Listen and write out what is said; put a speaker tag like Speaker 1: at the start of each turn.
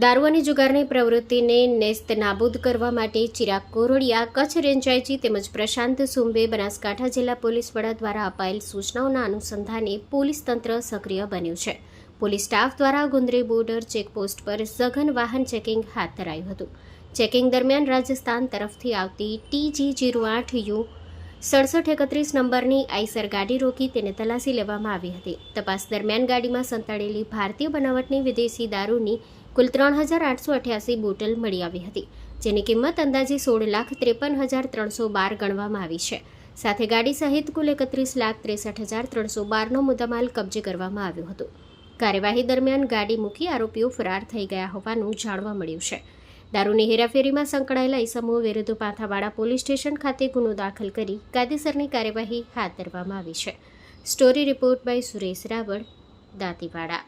Speaker 1: દારૂ અને જુગારની પ્રવૃત્તિને નેસ્ત નાબૂદ કરવા માટે ચિરાગ કોરડિયા, કચ્છ રેન્જ આઈજી તેમજ પ્રશાંત સુંબે, બનાસકાંઠા જિલ્લા પોલીસ વડા દ્વારા અપાયેલ સૂચનાઓના અનુસંધાને પોલીસ તંત્ર સક્રિય બન્યું છે. પોલીસ સ્ટાફ દ્વારા ગુંદરી બોર્ડર ચેકપોસ્ટ પર સઘન વાહન ચેકિંગ હાથ ધરાયું હતું. ચેકિંગ દરમિયાન રાજસ્થાન તરફથી આવતી TG08U 6731 નંબરની આઈસર ગાડી રોકી તેને તલાશી લેવામાં આવી હતી. તપાસ દરમિયાન ગાડીમાં સંતાડેલી ભારતીય બનાવટની વિદેશી દારૂની કુલ 3,888 બોટલ મળી આવી હતી, જેની કિંમત અંદાજે 16,53,312 ગણવામાં આવી છે. સાથે ગાડી સહિત કુલ 31,63,312નો મુદ્દામાલ કબજે કરવામાં આવ્યો હતો. કાર્યવાહી દરમિયાન ગાડી મૂકી આરોપીઓ ફરાર થઈ ગયા હોવાનું જાણવા મળ્યું છે. દારૂની હેરાફેરીમાં સંકળાયેલા ઇસમો વિરુદ્ધ પાંથાવાડા પોલીસ સ્ટેશન ખાતે ગુનો દાખલ કરી કાયદેસરની કાર્યવાહી હાથ ધરવામાં આવી છે. Story report by Suresh Raval, Dantiwada.